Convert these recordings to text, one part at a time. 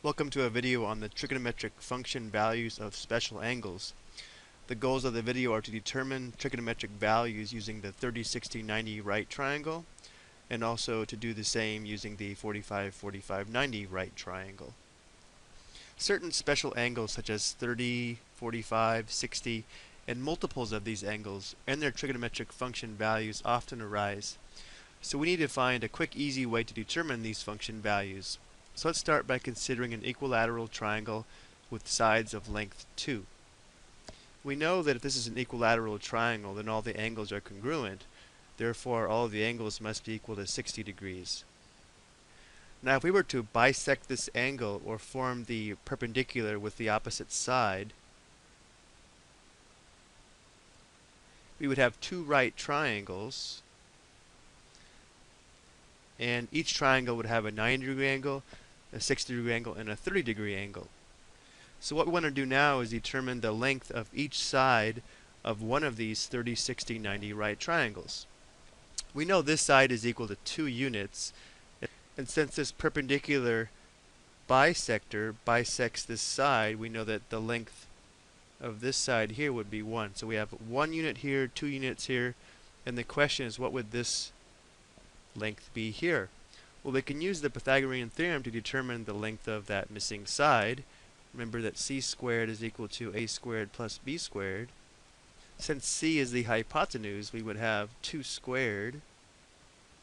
Welcome to a video on the trigonometric function values of special angles. The goals of the video are to determine trigonometric values using the 30, 60, 90 right triangle, and also to do the same using the 45, 45, 90 right triangle. Certain special angles such as 30, 45, 60, and multiples of these angles and their trigonometric function values often arise. So we need to find a quick, easy way to determine these function values. So let's start by considering an equilateral triangle with sides of length 2. We know that if this is an equilateral triangle, then all the angles are congruent. Therefore, all of the angles must be equal to 60 degrees. Now, if we were to bisect this angle or form the perpendicular with the opposite side, we would have two right triangles, and each triangle would have a 90-degree angle, a 60-degree angle, and a 30-degree angle. So what we want to do now is determine the length of each side of one of these 30, 60, 90 right triangles. We know this side is equal to 2 units, and since this perpendicular bisector bisects this side, we know that the length of this side here would be 1. So we have 1 unit here, 2 units here, and the question is, what would this length be here? Well, we can use the Pythagorean theorem to determine the length of that missing side. Remember that c squared is equal to a squared plus b squared. Since c is the hypotenuse, we would have 2 squared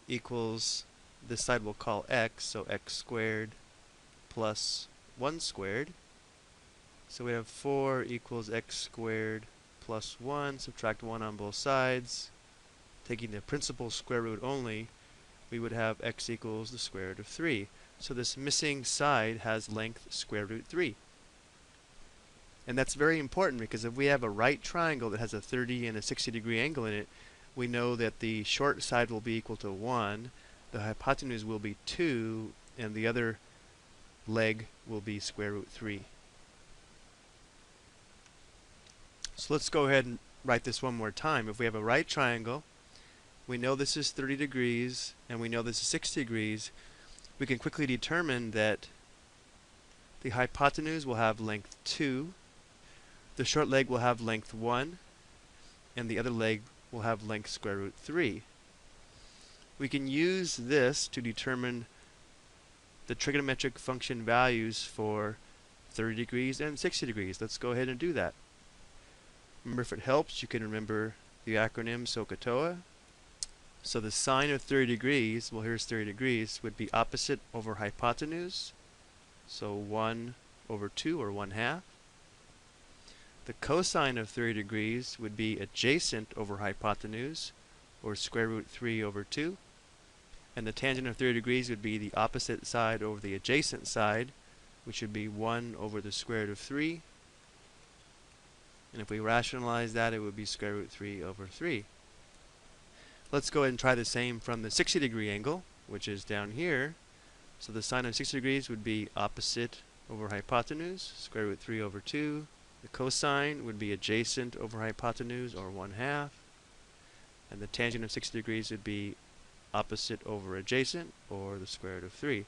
equals, this side we'll call x, so x squared plus 1 squared. So we have 4 equals x squared plus 1, subtract 1 on both sides. Taking the principal square root only, we would have x equals the square root of 3. So this missing side has length square root 3. And that's very important because if we have a right triangle that has a 30 and a 60 degree angle in it, we know that the short side will be equal to 1, the hypotenuse will be 2, and the other leg will be square root 3. So let's go ahead and write this one more time. If we have a right triangle, we know this is 30 degrees, and we know this is 60 degrees, we can quickly determine that the hypotenuse will have length 2, the short leg will have length 1, and the other leg will have length square root 3. We can use this to determine the trigonometric function values for 30 degrees and 60 degrees. Let's go ahead and do that. Remember, if it helps, you can remember the acronym SOHCAHTOA. So the sine of 30 degrees, well, here's 30 degrees, would be opposite over hypotenuse, so 1 over 2, or 1/2. The cosine of 30 degrees would be adjacent over hypotenuse, or square root 3 over 2. And the tangent of 30 degrees would be the opposite side over the adjacent side, which would be 1 over the square root of 3. And if we rationalize that, it would be square root 3 over 3. Let's go ahead and try the same from the 60 degree angle, which is down here. So the sine of 60 degrees would be opposite over hypotenuse, square root 3 over 2. The cosine would be adjacent over hypotenuse, or 1/2. And the tangent of 60 degrees would be opposite over adjacent, or the square root of 3.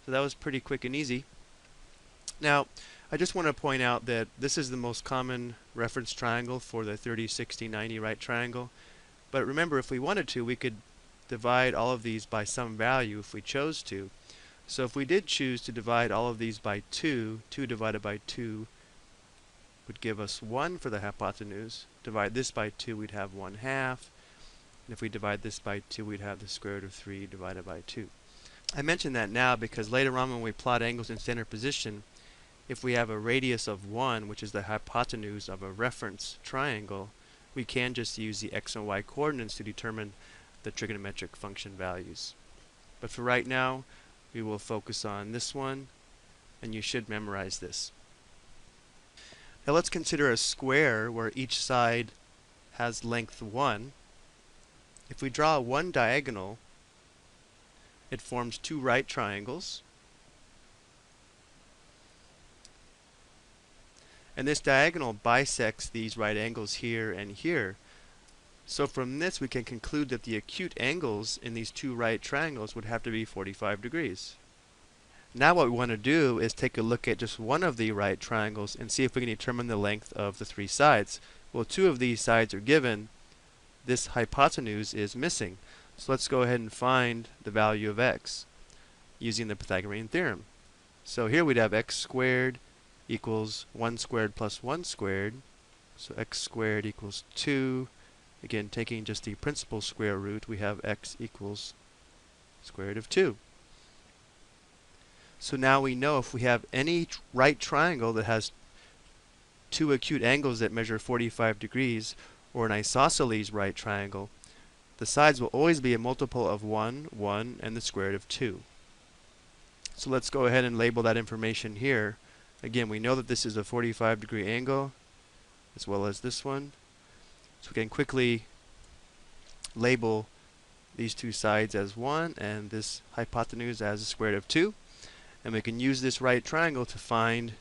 So that was pretty quick and easy. Now, I just want to point out that this is the most common reference triangle for the 30, 60, 90 right triangle. But remember, if we wanted to, we could divide all of these by some value if we chose to. So if we did choose to divide all of these by 2, 2 divided by 2 would give us 1 for the hypotenuse. Divide this by 2, we'd have 1/2. And if we divide this by 2, we'd have the square root of 3 divided by 2. I mention that now because later on when we plot angles in standard position, if we have a radius of 1, which is the hypotenuse of a reference triangle, we can just use the x and y coordinates to determine the trigonometric function values. But for right now, we will focus on this one, and you should memorize this. Now let's consider a square where each side has length 1. If we draw one diagonal, it forms 2 right triangles. And this diagonal bisects these right angles here and here. So from this we can conclude that the acute angles in these 2 right triangles would have to be 45 degrees. Now what we want to do is take a look at just one of the right triangles and see if we can determine the length of the three sides. Well, two of these sides are given. This hypotenuse is missing. So let's go ahead and find the value of x using the Pythagorean theorem. So here we'd have x squared equals 1 squared plus 1 squared. So x squared equals 2. Again, taking just the principal square root, we have x equals square root of 2. So now we know if we have any right triangle that has two acute angles that measure 45 degrees, or an isosceles right triangle, the sides will always be a multiple of 1, 1, and the square root of 2. So let's go ahead and label that information here. Again, we know that this is a 45-degree angle, as well as this one. So we can quickly label these two sides as 1 and this hypotenuse as the square root of 2. And we can use this right triangle to find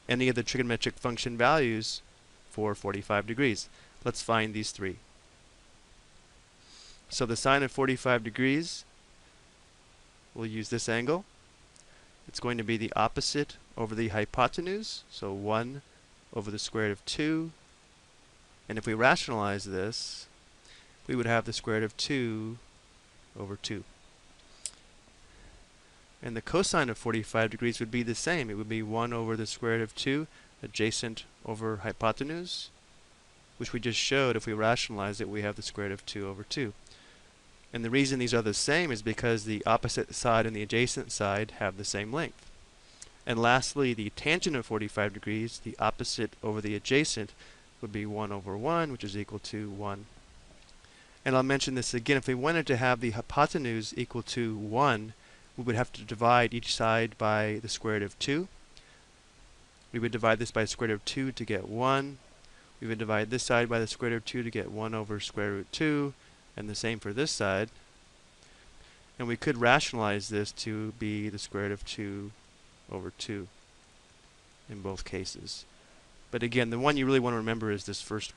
any of the trigonometric function values for 45 degrees. Let's find these three. So the sine of 45 degrees, we'll use this angle. It's going to be the opposite over the hypotenuse, so 1 over the square root of 2. And if we rationalize this, we would have the square root of 2 over 2. And the cosine of 45 degrees would be the same. It would be 1 over the square root of 2 adjacent over hypotenuse, which we just showed if we rationalize it, we have the square root of 2 over 2. And the reason these are the same is because the opposite side and the adjacent side have the same length. And lastly, the tangent of 45 degrees, the opposite over the adjacent, would be 1 over 1, which is equal to 1. And I'll mention this again. If we wanted to have the hypotenuse equal to 1, we would have to divide each side by the square root of 2. We would divide this by the square root of 2 to get 1. We would divide this side by the square root of 2 to get 1 over square root 2, and the same for this side. And we could rationalize this to be the square root of 2 over 2 in both cases. But again, the one you really want to remember is this first